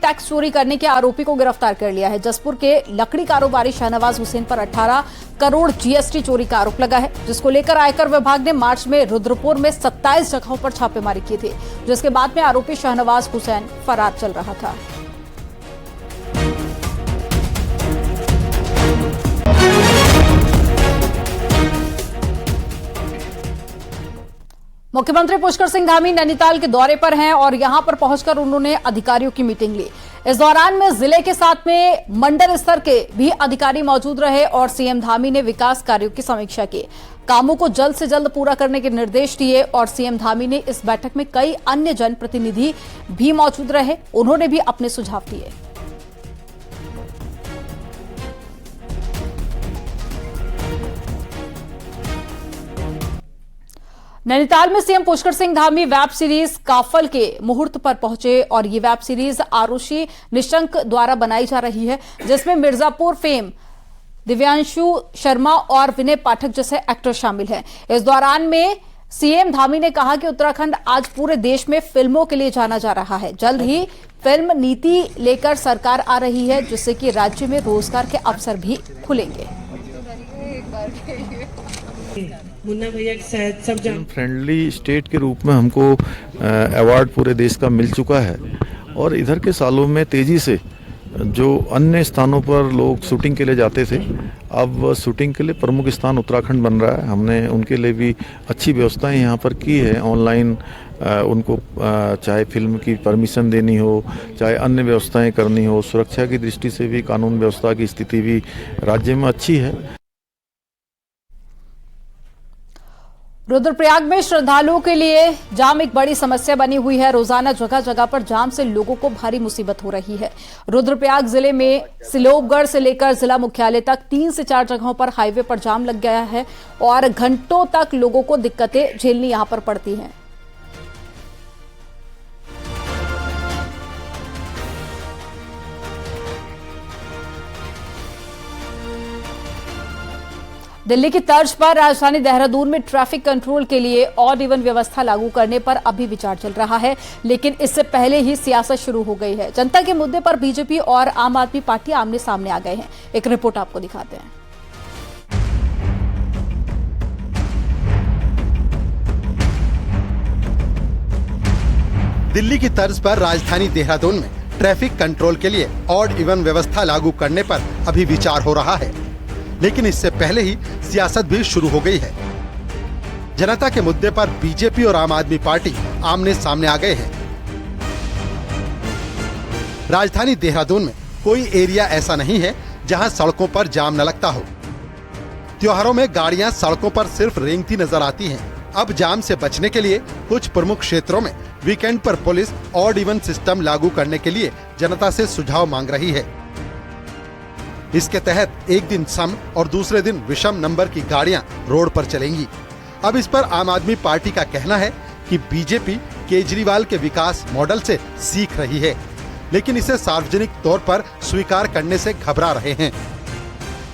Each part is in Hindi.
टैक्स चोरी करने के आरोपी को गिरफ्तार कर लिया है। जसपुर के लकड़ी कारोबारी शाहनवाज हुसैन पर 18 करोड़ जीएसटी चोरी का आरोप लगा है, जिसको लेकर आयकर विभाग ने मार्च में रुद्रपुर में 27 जगहों पर छापेमारी की थी, जिसके बाद में आरोपी शाहनवाज हुसैन फरार चल रहा था। मुख्यमंत्री पुष्कर सिंह धामी नैनीताल के दौरे पर हैं और यहां पर पहुंचकर उन्होंने अधिकारियों की मीटिंग ली। इस दौरान में जिले के साथ में मंडल स्तर के भी अधिकारी मौजूद रहे और सीएम धामी ने विकास कार्यों की समीक्षा की। कामों को जल्द से जल्द पूरा करने के निर्देश दिए और सीएम धामी ने इस बैठक में कई अन्य जनप्रतिनिधि भी मौजूद रहे, उन्होंने भी अपने सुझाव दिए। नैनीताल में CM Pushkar Singh Dhami web series Kafal के मुहूर्त पर पहुंचे और ये वेब सीरीज आरुषि निशंक द्वारा बनाई जा रही है, जिसमें मिर्जापुर फेम दिव्यांशु शर्मा और विनय पाठक जैसे एक्टर शामिल हैं। इस दौरान में सीएम धामी ने कहा कि उत्तराखंड आज पूरे देश में फिल्मों के लिए जाना जा रहा है। जल्द ही फिल्म नीति लेकर सरकार आ रही है, जिससे कि राज्य में रोजगार के अवसर भी खुलेंगे। मुन्ना भैया सब फ्रेंडली स्टेट के रूप में हमको अवार्ड पूरे देश का मिल चुका है और इधर के सालों में तेजी से जो अन्य स्थानों पर लोग शूटिंग के लिए जाते थे, अब शूटिंग के लिए प्रमुख स्थान उत्तराखंड बन रहा है। हमने उनके लिए भी अच्छी व्यवस्थाएं यहाँ पर की है। ऑनलाइन उनको चाहे फिल्म की परमिशन देनी हो, चाहे अन्य व्यवस्थाएं करनी हो, सुरक्षा की दृष्टि से भी कानून व्यवस्था की स्थिति भी राज्य में अच्छी है। रुद्रप्रयाग में श्रद्धालुओं के लिए जाम एक बड़ी समस्या बनी हुई है। रोजाना जगह जगह पर जाम से लोगों को भारी मुसीबत हो रही है। रुद्रप्रयाग जिले में सिलोबगढ़ से लेकर जिला मुख्यालय तक 3 से 4 जगहों पर हाईवे पर जाम लग गया है और घंटों तक लोगों को दिक्कतें झेलनी यहां पर पड़ती हैं। दिल्ली की तर्ज पर राजधानी देहरादून में ट्रैफिक कंट्रोल के लिए ऑड इवन व्यवस्था लागू करने पर अभी विचार चल रहा है, लेकिन इससे पहले ही सियासत शुरू हो गई है। जनता के मुद्दे पर बीजेपी और आम आदमी पार्टी आमने सामने आ गए हैं। एक रिपोर्ट आपको दिखाते हैं। दिल्ली की तर्ज पर राजधानी देहरादून में ट्रैफिक कंट्रोल के लिए ऑड इवन व्यवस्था लागू करने पर अभी विचार हो रहा है, लेकिन इससे पहले ही सियासत भी शुरू हो गई है। जनता के मुद्दे पर बीजेपी और आम आदमी पार्टी आमने सामने आ गए हैं। राजधानी देहरादून में कोई एरिया ऐसा नहीं है जहां सड़कों पर जाम न लगता हो। त्योहारों में गाड़ियां सड़कों पर सिर्फ रेंगती नजर आती हैं। अब जाम से बचने के लिए कुछ प्रमुख क्षेत्रों में वीकेंड पर पुलिस ऑड इवन सिस्टम लागू करने के लिए जनता से सुझाव मांग रही है। इसके तहत एक दिन सम और दूसरे दिन विषम नंबर की गाड़ियां रोड पर चलेंगी। अब इस पर आम आदमी पार्टी का कहना है कि बीजेपी केजरीवाल के विकास मॉडल से सीख रही है, लेकिन इसे सार्वजनिक तौर पर स्वीकार करने से घबरा रहे हैं।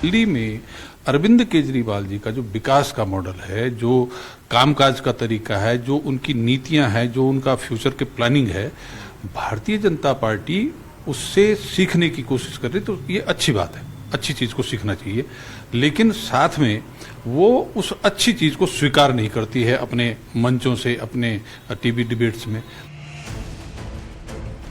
दिल्ली में अरविंद केजरीवाल जी का जो विकास का मॉडल है, जो कामकाज का तरीका है, जो उनकी नीतियां हैं, जो उनका फ्यूचर के प्लानिंग है, भारतीय जनता पार्टी उससे सीखने की कोशिश कर रही, तो ये अच्छी बात है, अच्छी चीज को सीखना चाहिए। लेकिन साथ में वो उस अच्छी चीज को स्वीकार नहीं करती है अपने मंचों से, अपने टीवी डिबेट्स में।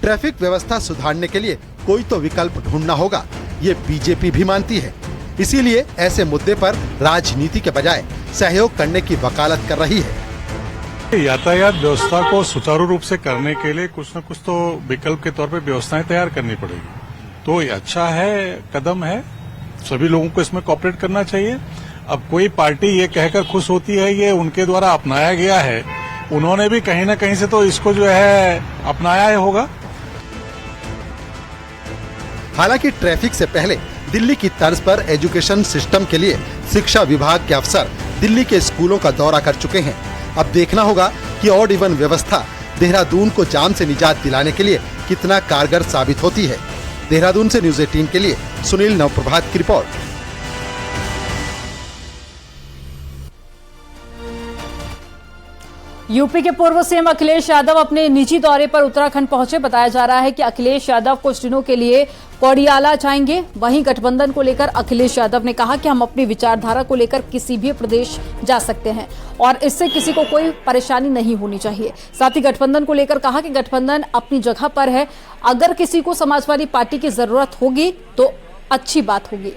ट्रैफिक व्यवस्था सुधारने के लिए कोई तो विकल्प ढूंढना होगा, ये बीजेपी भी मानती है। इसीलिए ऐसे मुद्दे पर राजनीति के बजाय सहयोग करने की वकालत कर रही है। यातायात व्यवस्था को सुचारू रूप से करने के लिए कुछ न कुछ तो विकल्प के तौर पे व्यवस्थाएं तैयार करनी पड़ेगी। तो ये अच्छा है, कदम है, सभी लोगों को इसमें कोऑपरेट करना चाहिए। अब कोई पार्टी ये कहकर खुश होती है ये उनके द्वारा अपनाया गया है, उन्होंने भी कहीं न कहीं से तो इसको जो है अपनाया होगा। हालांकि ट्रैफिक से पहले दिल्ली की तर्ज पर एजुकेशन सिस्टम के लिए शिक्षा विभाग के अफसर दिल्ली के स्कूलों का दौरा कर चुके हैं। अब देखना होगा कि ऑड इवन व्यवस्था देहरादून को जाम से निजात दिलाने के लिए कितना कारगर साबित होती है। देहरादून से न्यूज़ 18 के लिए सुनील नवप्रभात की रिपोर्ट। यूपी के पूर्व सीएम अखिलेश यादव अपने निजी दौरे पर उत्तराखंड पहुंचे। बताया जा रहा है कि अखिलेश यादव कुछ दिनों के लिए पौड़ियाला जाएंगे। वहीं गठबंधन को लेकर अखिलेश यादव ने कहा कि हम अपनी विचारधारा को लेकर किसी भी प्रदेश जा सकते हैं और इससे किसी को कोई परेशानी नहीं होनी चाहिए। साथ ही गठबंधन को लेकर कहा कि गठबंधन अपनी जगह पर है, अगर किसी को समाजवादी पार्टी की जरूरत होगी तो अच्छी बात होगी।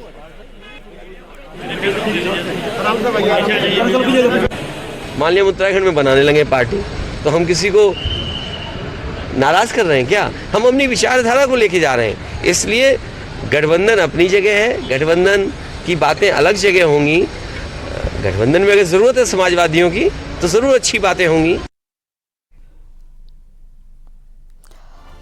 मान लिया उत्तराखंड में बनाने लगे पार्टी, तो हम किसी को नाराज कर रहे हैं क्या? हम अपनी विचारधारा को लेके जा रहे हैं। इसलिए गठबंधन अपनी जगह है, गठबंधन की बातें अलग जगह होंगी। गठबंधन में अगर जरूरत है समाजवादियों की तो जरूर अच्छी बातें होंगी।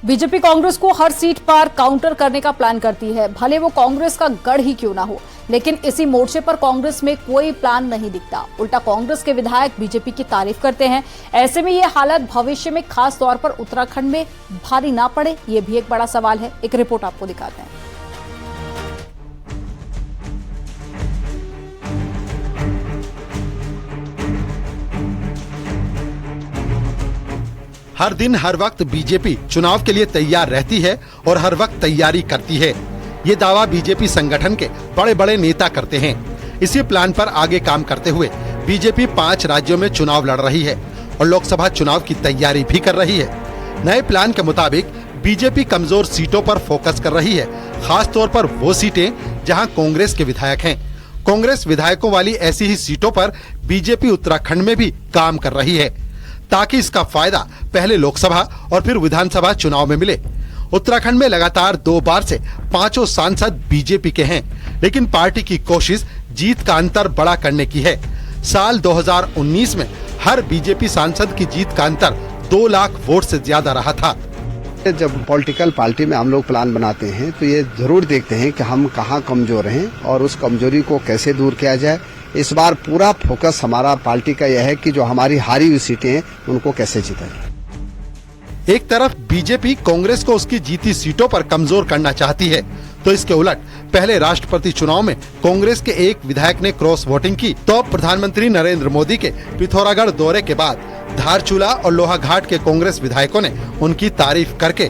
बीजेपी कांग्रेस को हर सीट पर काउंटर करने का प्लान करती है, भले वो कांग्रेस का गढ़ ही क्यों ना हो। लेकिन इसी मोर्चे पर कांग्रेस में कोई प्लान नहीं दिखता। उल्टा कांग्रेस के विधायक बीजेपी की तारीफ करते हैं। ऐसे में ये हालत भविष्य में खास तौर पर उत्तराखंड में भारी ना पड़े, ये भी एक बड़ा सवाल है। एक रिपोर्ट आपको दिखाते हैं। हर दिन हर वक्त बीजेपी चुनाव के लिए तैयार रहती है और हर वक्त तैयारी करती है। ये दावा बीजेपी संगठन के बड़े बड़े नेता करते हैं। इसी प्लान पर आगे काम करते हुए बीजेपी 5 राज्यों में चुनाव लड़ रही है और लोकसभा चुनाव की तैयारी भी कर रही है। नए प्लान के मुताबिक बीजेपी कमजोर सीटों पर फोकस कर रही है, खास तौर पर वो सीटें जहां कांग्रेस के विधायक हैं। कांग्रेस विधायकों वाली ऐसी ही सीटों पर बीजेपी उत्तराखंड में भी काम कर रही है, ताकि इसका फायदा पहले लोकसभा और फिर विधानसभा चुनाव में मिले। उत्तराखंड में लगातार 2 बार से 5 सांसद बीजेपी के हैं, लेकिन पार्टी की कोशिश जीत का अंतर बड़ा करने की है। साल 2019 में हर बीजेपी सांसद की जीत का अंतर 2 लाख वोट से ज्यादा रहा था। जब पॉलिटिकल पार्टी में हम लोग प्लान बनाते हैं तो ये जरूर देखते हैं कि हम कहाँ कमजोर हैं और उस कमजोरी को कैसे दूर किया जाए। इस बार पूरा फोकस हमारा पार्टी का यह है कि जो हमारी हारी हुई सीटें हैं उनको कैसे जीता जाए। एक तरफ बीजेपी कांग्रेस को उसकी जीती सीटों पर कमजोर करना चाहती है, तो इसके उलट पहले राष्ट्रपति चुनाव में कांग्रेस के एक विधायक ने क्रॉस वोटिंग की, तो प्रधानमंत्री नरेंद्र मोदी के पिथौरागढ़ दौरे के बाद धारचूला और लोहाघाट के कांग्रेस विधायकों ने उनकी तारीफ करके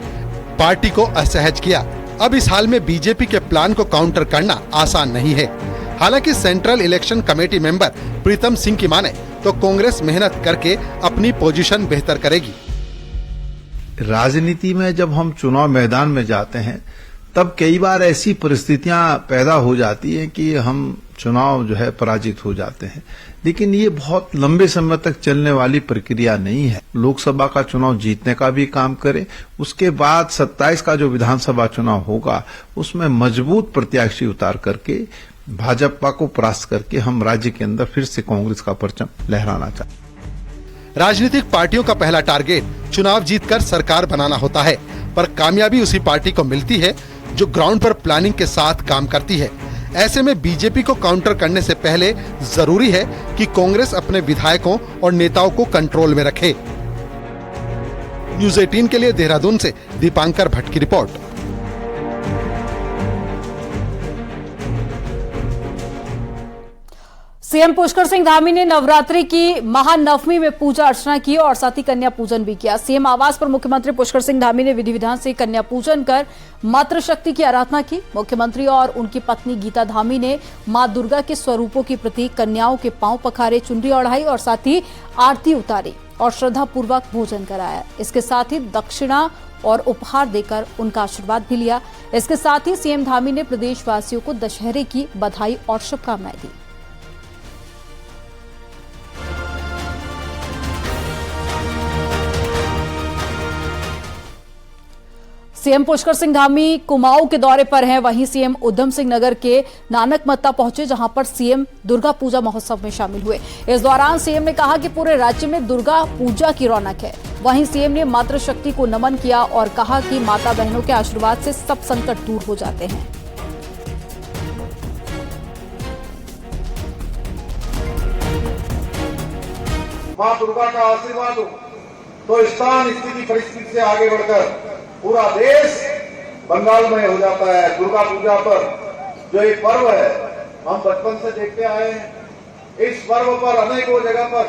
पार्टी को असहज किया। अब इस हाल में बीजेपी के प्लान को काउंटर करना आसान नहीं है। हालांकि central election committee member Pritam Singh की माने तो कांग्रेस मेहनत करके अपनी पोजीशन बेहतर करेगी। राजनीति में जब हम चुनाव मैदान में जाते हैं तब कई बार ऐसी परिस्थितियां पैदा हो जाती हैं कि हम चुनाव जो है पराजित हो जाते हैं, लेकिन ये बहुत लंबे समय तक चलने वाली प्रक्रिया नहीं है। लोकसभा का चुनाव जीतने का भी काम करें, उसके बाद 27 का जो विधानसभा चुनाव होगा उसमें मजबूत प्रत्याशी उतार करके भाजपा को परास्त करके हम राज्य के अंदर फिर से कांग्रेस का परचम लहराना चाहते हैं। राजनीतिक पार्टियों का पहला टारगेट चुनाव जीतकर सरकार बनाना होता है, पर कामयाबी उसी पार्टी को मिलती है जो ग्राउंड पर प्लानिंग के साथ काम करती है। ऐसे में बीजेपी को काउंटर करने से पहले जरूरी है कि कांग्रेस अपने विधायकों और नेताओं को कंट्रोल में रखे। न्यूज़ 18 के लिए देहरादून से दीपांकर भट्ट की रिपोर्ट। सीएम पुष्कर सिंह धामी ने नवरात्रि की महानवमी में पूजा अर्चना की और साथ ही कन्या पूजन भी किया। सीएम आवास पर मुख्यमंत्री पुष्कर सिंह धामी ने विधि विधान से कन्या पूजन कर मातृशक्ति की आराधना की। मुख्यमंत्री और उनकी पत्नी गीता धामी ने मां दुर्गा के स्वरूपों के प्रति कन्याओं के पांव पखारे, चुनरी ओढ़ाई और साथ ही आरती उतारी और श्रद्धा पूर्वक भोजन कराया। इसके साथ ही दक्षिणा और उपहार देकर उनका आशीर्वाद भी लिया। इसके साथ ही सीएम धामी ने प्रदेशवासियों को दशहरे की बधाई और शुभकामनाएं दी। सीएम पुष्कर सिंह धामी कुमाऊं के दौरे पर हैं, वहीं सीएम उधम सिंह नगर के नानक मत्ता पहुंचे, जहां पर सीएम दुर्गा पूजा महोत्सव में शामिल हुए। इस दौरान सीएम ने कहा कि पूरे राज्य में दुर्गा पूजा की रौनक है। वहीं सीएम ने मातृशक्ति को नमन किया और कहा कि माता बहनों के आशीर्वाद से सब संकट दूर हो जाते हैं। मां दुर्गा का आशीर्वाद हो तो स्थान स्थिति परिस्थिति से आगे बढ़कर पूरा देश बंगालमय हो जाता है। दुर्गा पूजा पर जो एक पर्व है, हम बचपन से देखते आए हैं। इस पर्व पर अनेकों जगह पर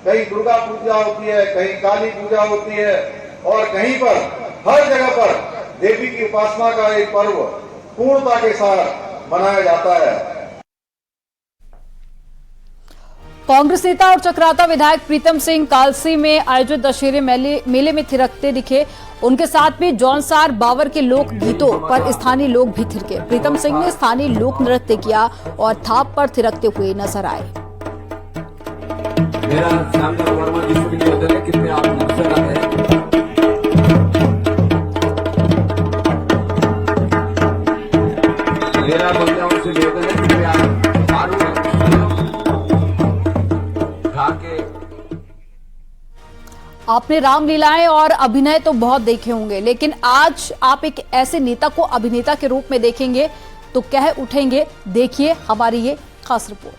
कहीं दुर्गा पूजा होती है, कहीं काली पूजा होती है और कहीं पर हर जगह पर देवी की उपासना का एक पर्व पूर्णता के साथ मनाया जाता है। कांग्रेस नेता और चक्राता विधायक प्रीतम सिंह कालसी में आयोजित दशहरे मेले में थिरकते दिखे। उनके साथ में जौनसार बावर के लोक गीतों पर स्थानीय लोग भी थिरके। प्रीतम सिंह ने स्थानीय लोक नृत्य किया और थाप पर थिरकते हुए नजर आए। मेरा सामने वर्मा जी शूटिंग होते हैं, कितने आप नजर आ रहे हैं। मेरा बंदा उनसे निवेदन है कि आप मारू आपने रामलीलाएं और अभिनय तो बहुत देखे होंगे, लेकिन आज आप एक ऐसे नेता को अभिनेता के रूप में देखेंगे तो कह उठेंगे। देखिए हमारी ये खास रिपोर्ट।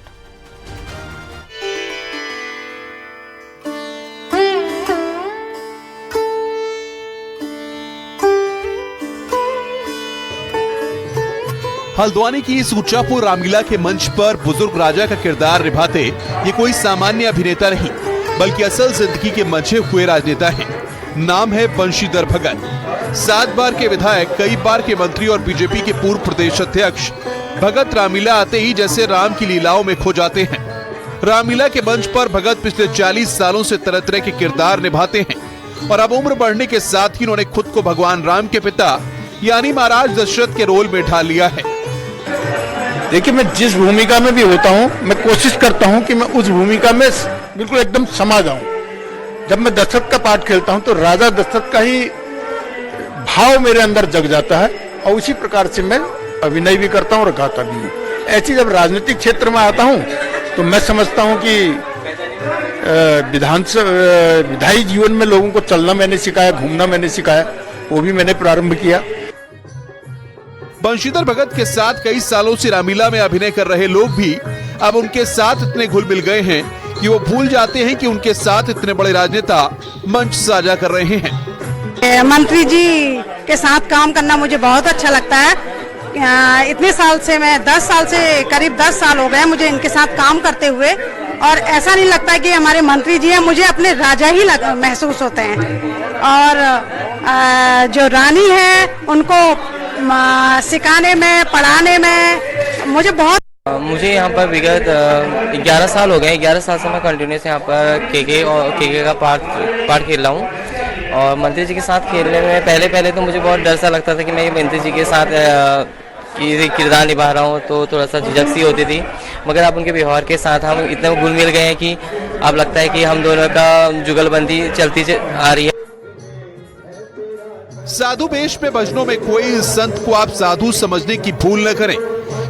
हल्द्वानी की सूचापुर रामलीला के मंच पर बुजुर्ग राजा का किरदार निभाते ये कोई सामान्य अभिनेता नहीं, बल्कि असल जिंदगी के मंचे हुए राजनेता हैं। नाम है बंशीधर भगत। 7 बार के विधायक, कई बार के मंत्री और बीजेपी के पूर्व प्रदेश अध्यक्ष। भगत रामलीला आते ही जैसे राम की लीलाओं में खो जाते हैं। रामलीला के मंच पर भगत पिछले 40 सालों से तरह तरह के किरदार निभाते हैं और अब उम्र बढ़ने के साथ ही उन्होंने खुद को भगवान राम के पिता यानी महाराज दशरथ के रोल में ढाल लिया है। देखिए, मैं जिस भूमिका में भी होता हूँ, मैं कोशिश करता हूँ कि मैं उस भूमिका में बिल्कुल एकदम समा जाऊं। जब मैं दशरथ का पाठ खेलता हूं तो राजा दशरथ का ही भाव मेरे अंदर जग जाता है और उसी प्रकार से मैं अभिनय भी करता हूं और गाता भी हूं। ऐसी जब राजनीतिक क्षेत्र में आता हूं तो मैं समझता हूं कि विधायी जीवन में लोगों को चलना मैंने सिखाया, घूमना मैंने सिखाया, वो भी मैंने प्रारंभ किया। बंशीधर भगत के साथ कई सालों से रामलीला में अभिनय कर रहे लोग भी अब उनके साथ इतने घुल मिल गए हैं कि वो भूल जाते हैं कि उनके साथ इतने बड़े राजनेता मंच साझा कर रहे हैं। मंत्री जी के साथ काम करना मुझे बहुत अच्छा लगता है। इतने साल से, मैं 10 साल से, करीब 10 साल हो गए मुझे इनके साथ काम करते हुए, और ऐसा नहीं लगता कि हमारे मंत्री जी हैं, मुझे अपने राजा ही महसूस होते हैं। और जो रानी है उनको सिखाने में, पढ़ाने में मुझे मुझे यहाँ पर विगत 11 साल हो गए। 11 साल से मैं कंटिन्यूस यहाँ पर केके का पार्ट खेल रहा हूँ। और मंत्री जी के साथ खेलने में पहले तो मुझे बहुत डर सा लगता था कि मैं मंत्री जी के साथ किरदार निभा रहा हूँ, तो थोड़ा सा झिझक सी होती थी। मगर अब उनके व्यवहार के साथ हम इतने घुल मिल गए हैं कि अब लगता है कि हम दोनों का जुगलबंदी चलती आ रही है। साधु वेश में भजनों में खोए इस संत को आप साधु समझने की भूल न करें,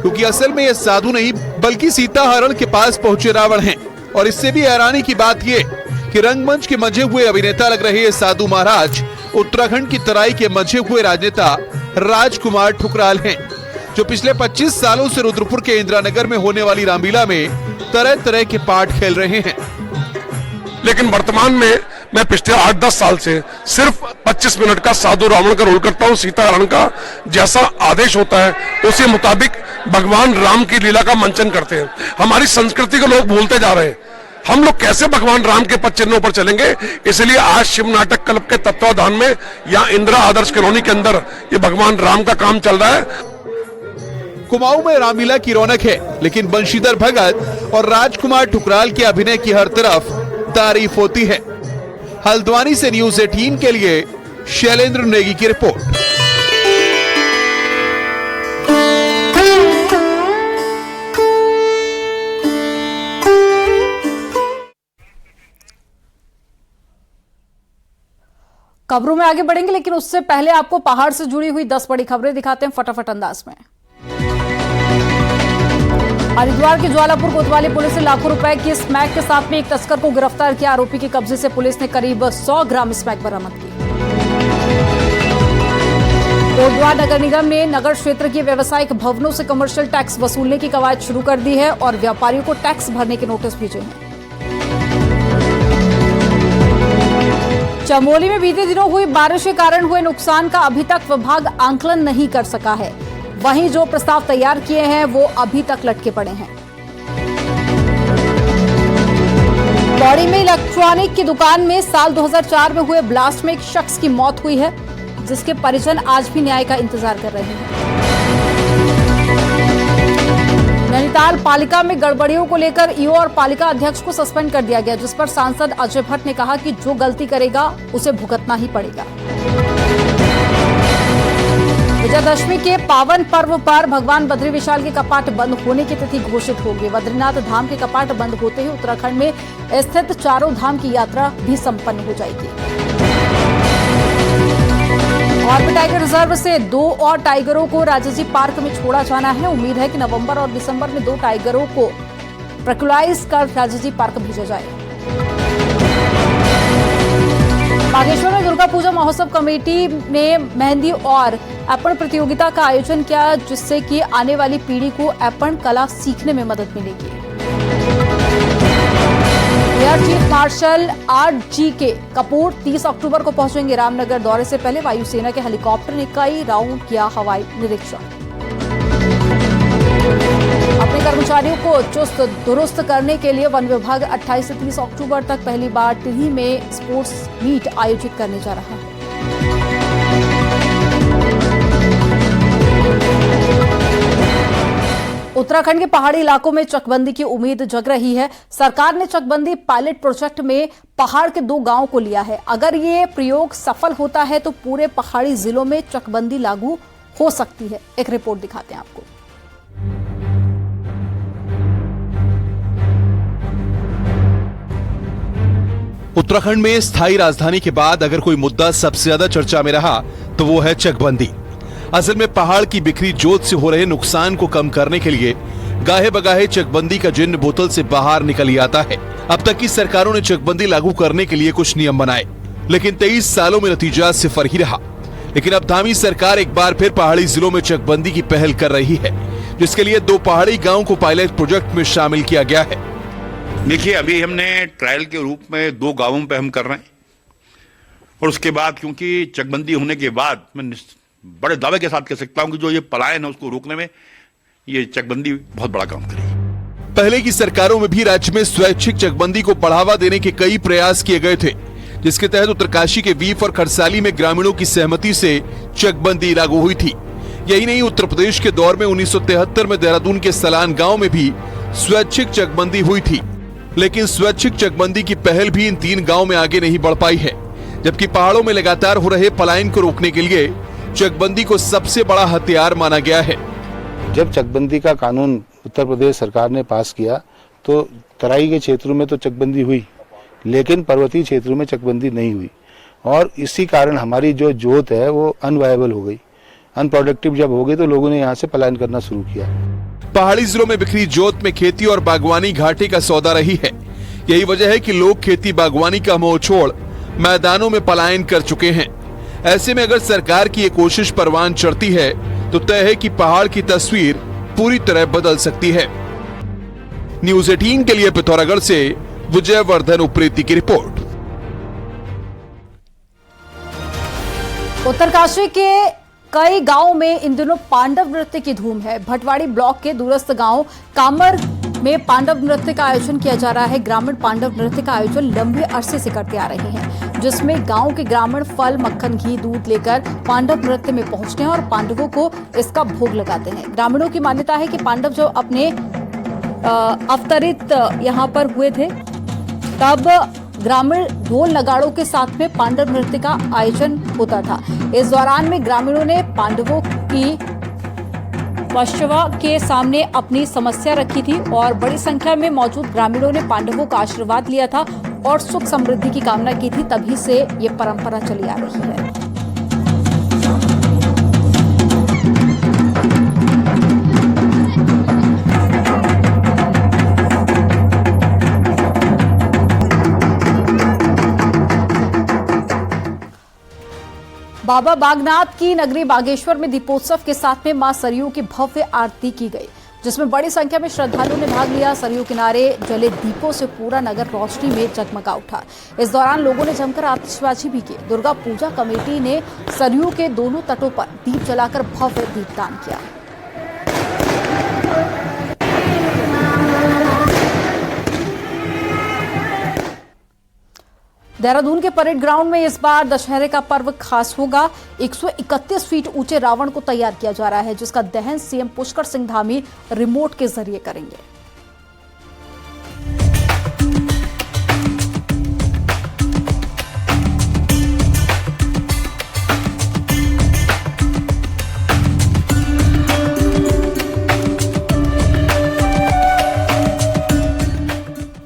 क्योंकि असल में ये साधु नहीं बल्कि सीता हरण के पास पहुंचे रावण हैं। और इससे भी हैरानी की बात ये कि रंगमंच के मंझे हुए अभिनेता लग रहे ये साधु महाराज उत्तराखंड की तराई के मंझे हुए राजनेता राजकुमार ठुकराल हैं, जो पिछले 25 सालों से रुद्रपुर के इंदिरानगर में होने वाली रामलीला में तरह तरह के पाठ खेल रहे हैं। लेकिन वर्तमान में मैं पिछले 8-10 साल से सिर्फ 25 मिनट का साधु रावण का रोल करता हूँ। सीता हरण का जैसा आदेश होता है उसी मुताबिक भगवान राम की लीला का मंचन करते हैं। हमारी संस्कृति को लोग भूलते जा रहे हैं। हम लोग कैसे भगवान राम के पद चिन्हों पर चलेंगे? इसलिए आज शिव नाटक क्लब के तत्वाधान में या इंदिरा आदर्श कॉलोनी के अंदर ये भगवान राम का काम चल रहा है। कुमाऊं में रामलीला की रौनक है, लेकिन बंशीधर भगत और राजकुमार ठुकराल के अभिनय की हर तरफ तारीफ होती है। हल्द्वानी से न्यूज़ 18 के लिए शैलेंद्र नेगी की रिपोर्ट। खबरों में आगे बढ़ेंगे, लेकिन उससे पहले आपको पहाड़ से जुड़ी हुई 10 बड़ी खबरें दिखाते हैं फटाफट अंदाज में। हरिद्वार के ज्वालापुर कोतवाली पुलिस ने लाखों रुपए की स्मैक के साथ में एक तस्कर को गिरफ्तार किया। आरोपी के कब्जे से पुलिस ने करीब 100 ग्राम स्मैक बरामद की। कोटद्वार नगर निगम ने नगर क्षेत्र के व्यावसायिक भवनों से कमर्शियल टैक्स वसूलने की कवायद शुरू कर दी है और व्यापारियों को टैक्स भरने के नोटिस भेजे हैं। चमोली में बीते दिनों हुई बारिश के कारण हुए नुकसान का अभी तक विभाग आंकलन नहीं कर सका है। वहीं जो प्रस्ताव तैयार किए हैं वो अभी तक लटके पड़े हैं। पौड़ी में इलेक्ट्रॉनिक की दुकान में साल 2004 में हुए ब्लास्ट में एक शख्स की मौत हुई है, जिसके परिजन आज भी न्याय का इंतजार कर रहे हैं। नैनीताल पालिका में गड़बड़ियों को लेकर ईओ और पालिका अध्यक्ष को सस्पेंड कर दिया गया, जिस पर सांसद अजय भट्ट ने कहा कि जो गलती करेगा उसे भुगतना ही पड़ेगा। विजयदशमी के पावन पर्व पर भगवान बद्री विशाल के कपाट बंद होने की तिथि घोषित होगी। बद्रीनाथ धाम के कपाट बंद होते ही उत्तराखंड में स्थित चारों धाम की यात्रा भी संपन्न हो जाएगी। और टाइगर रिजर्व से 2 और टाइगरों को राजाजी पार्क में छोड़ा जाना है। उम्मीद है कि नवंबर और दिसंबर में 2 टाइगरों को ट्रैंक्विलाइज कर राजाजी पार्क भेजा जाए। बागेश्वर में दुर्गा पूजा महोत्सव कमेटी ने मेहंदी और ऐपण प्रतियोगिता का आयोजन किया, जिससे कि आने वाली पीढ़ी को ऐपण कला सीखने में मदद मिलेगी। Air chief marshal RGK Kapoor 30 अक्टूबर को पहुंचेंगे रामनगर। दौरे से पहले वायुसेना के हेलीकॉप्टर ने कई राउंड किया हवाई निरीक्षण। अपने कर्मचारियों को चुस्त दुरुस्त करने के लिए वन विभाग 28 से 30 अक्टूबर तक पहली बार टिहरी में स्पोर्ट्स मीट आयोजित करने जा रहा है। उत्तराखंड के पहाड़ी इलाकों में चकबंदी की उम्मीद जग रही है। सरकार ने चकबंदी पायलट प्रोजेक्ट में पहाड़ के 2 गांवों को लिया है। अगर ये प्रयोग सफल होता है तो पूरे पहाड़ी जिलों में चकबंदी लागू हो सकती है। एक रिपोर्ट दिखाते हैं आपको। उत्तराखंड में स्थायी राजधानी के बाद अगर कोई मुद्दा सबसे ज्यादा चर्चा में रहा तो वो है चकबंदी। असल में पहाड़ की बिखरी जोत से हो रहे नुकसान को कम करने के लिए गाहे बगाहे चकबंदी का जिन्न बोतल से बाहर निकल आता है। अब तक की सरकारों ने चकबंदी लागू करने के लिए कुछ नियम बनाए, लेकिन 23 सालों में नतीजा सिफर ही रहा। लेकिन अब धामी सरकार एक बार फिर पहाड़ी जिलों में चकबंदी की पहल कर रही है, जिसके लिए 2 पहाड़ी गाँव को पायलट प्रोजेक्ट में शामिल किया गया है। देखिए, अभी हमने ट्रायल के रूप में 2 गांवों पे हम कर रहे हैं, और उसके बाद क्योंकि चकबंदी होने के बाद मैं बड़े दावे के साथ कह सकता हूं कि जो ये पलायन है उसको रोकने में ये चकबंदी बहुत बड़ा काम करेगी। पहले की सरकारों में भी राज्य में स्वैच्छिक चकबंदी को बढ़ावा देने के कई प्रयास किए गए थे, जिसके तहत उत्तरकाशी के वीफ और खरसाली में ग्रामीणों की सहमति से चकबंदी लागू हुई थी। यही नहीं, उत्तर प्रदेश के दौर में 1973 में देहरादून के सलान गांव में भी स्वैच्छिक चकबंदी हुई थी। लेकिन स्वैच्छिक चकबंदी की पहल भी इन 3 गांव में आगे नहीं बढ़ पाई है, जबकि पहाड़ों में लगातार हो रहे पलायन को रोकने के लिए चकबंदी को सबसे बड़ा हथियार माना गया है। जब चकबंदी का कानून उत्तर प्रदेश सरकार ने पास किया तो तराई के क्षेत्रों में तो चकबंदी हुई, लेकिन पर्वतीय क्षेत्रों में चकबंदी नहीं हुई, और इसी कारण हमारी जो जोत है वो अनवायबल हो गई। अनप्रोडक्टिव जब हो गई तो लोगों ने यहाँ से पलायन करना शुरू किया। पहाड़ी जिलों में बिखरी जोत में खेती और बागवानी घाटे का सौदा रही है। यही वजह है कि लोग खेती बागवानी का मोह छोड़ मैदानों में पलायन कर चुके हैं। ऐसे में अगर सरकार की ये कोशिश परवान चढ़ती है तो तय है कि पहाड़ की तस्वीर पूरी तरह बदल सकती है। न्यूज़ 18 के लिए पिथौरागढ़ से विजयवर्धन उप्रेती की रिपोर्ट। उत्तरकाशी के कई गांवों में इन दिनों पांडव नृत्य की धूम है। भटवाड़ी ब्लॉक के दूरस्थ गांव कामर में पांडव नृत्य का आयोजन किया जा रहा है। ग्रामीण पांडव नृत्य का आयोजन लंबे अरसे से करते आ रहे हैं, जिसमें गांव के ग्रामीण फल, मक्खन, घी, दूध लेकर पांडव नृत्य में पहुंचते हैं और पांडवों को इसका भोग लगाते हैं। ग्रामीणों की मान्यता है कि पांडव जो अपने अवतरित यहाँ पर हुए थे, तब ग्रामीण ढोल नगाड़ों के साथ में पांडव नृत्य का आयोजन होता था। इस दौरान में ग्रामीणों ने पांडवों की पशवा के सामने अपनी समस्या रखी थी और बड़ी संख्या में मौजूद ग्रामीणों ने पांडवों का आशीर्वाद लिया था और सुख समृद्धि की कामना की थी। तभी से ये परंपरा चली आ रही है। बाबा बागनाथ की नगरी बागेश्वर में दीपोत्सव के साथ में मां सरयू की भव्य आरती की गई, जिसमें बड़ी संख्या में श्रद्धालुओं ने भाग लिया। सरयू किनारे जले दीपों से पूरा नगर रोशनी में जगमगा उठा। इस दौरान लोगों ने जमकर आतिशबाजी भी की। दुर्गा पूजा कमेटी ने सरयू के दोनों तटों पर दीप जलाकर भव्य दीपदान किया। देहरादून के परेड ग्राउंड में इस बार दशहरे का पर्व खास होगा। 131 फीट ऊंचे रावण को तैयार किया जा रहा है, जिसका दहन सीएम पुष्कर सिंह धामी रिमोट के जरिए करेंगे।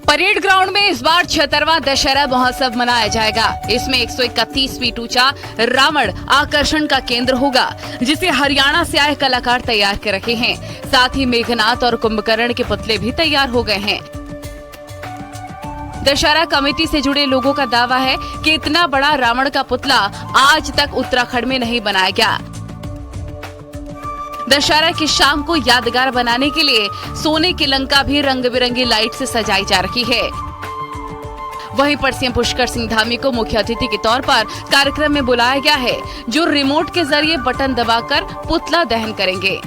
परेड ग्राउंड में इस बार 76वां दशहरा महोत्सव मनाया जाएगा। इसमें 131 फीट ऊंचा रावण आकर्षण का केंद्र होगा, जिसे हरियाणा से आए कलाकार तैयार कर रखे हैं। साथ ही मेघनाथ और कुंभकर्ण के पुतले भी तैयार हो गए हैं। दशहरा कमेटी से जुड़े लोगों का दावा है कि इतना बड़ा रावण का पुतला आज तक उत्तराखंड में नहीं बनाया गया। दशहरा की शाम को यादगार बनाने के लिए सोने की लंका भी रंग बिरंगी लाइट से सजाई जा रही है। वहीं पर सीएम पुष्कर सिंह धामी को मुख्य अतिथि के तौर पर कार्यक्रम में बुलाया गया है, जो रिमोट के जरिए बटन दबाकर पुतला दहन करेंगे।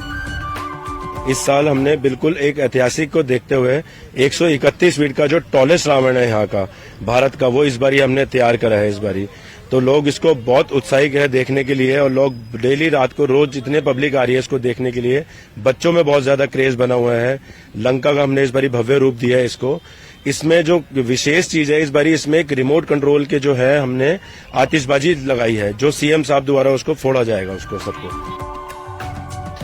इस साल हमने बिल्कुल एक ऐतिहासिक को देखते हुए 131 फीट का जो टॉलेस्ट रावण है यहाँ का भारत का, वो इस बारी हमने तैयार करा है। इस बारी तो लोग इसको बहुत उत्साहित है देखने के लिए, और लोग डेली रात को रोज जितने पब्लिक आ रही है इसको देखने के लिए। बच्चों में बहुत ज्यादा क्रेज बना हुआ है। लंका का हमने इस बारी भव्य रूप दिया है इसको। इसमें जो विशेष चीज है इस बारी, इसमें एक रिमोट कंट्रोल के जो है हमने आतिशबाजी लगाई है, जो सीएम साहब द्वारा उसको फोड़ा जाएगा उसको सबको।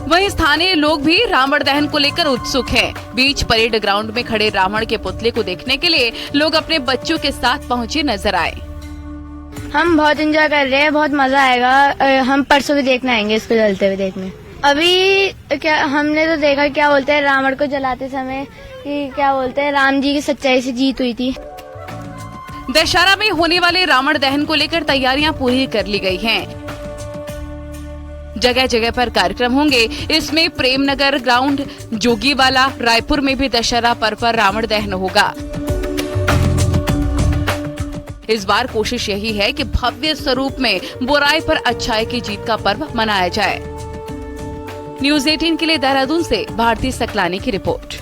वहीं स्थानीय लोग भी रावण दहन को लेकर उत्सुक हैं। बीच परेड ग्राउंड में खड़े रावण के पुतले को देखने के लिए लोग अपने बच्चों के साथ पहुंचे नजर आए। हम बहुत एंजॉय कर रहे हैं, बहुत मजा आएगा। हम परसों भी देखने आएंगे इसको जलते हुए देखने। अभी क्या हमने तो देखा, क्या बोलते हैं, रावण को जलाते समय कि क्या बोलते हैं, राम जी की सच्चाई से जीत हुई थी। दशहरा में होने वाले रावण दहन को लेकर तैयारियां पूरी कर ली गई हैं। जगह जगह पर कार्यक्रम होंगे। इसमें प्रेमनगर ग्राउंड, जोगीवाला, रायपुर में भी दशहरा पर्व पर रावण दहन होगा। इस बार कोशिश यही है कि भव्य स्वरूप में बुराई पर अच्छाई की जीत का पर्व मनाया जाए। न्यूज़ 18 के लिए देहरादून से भारती सकलानी की रिपोर्ट।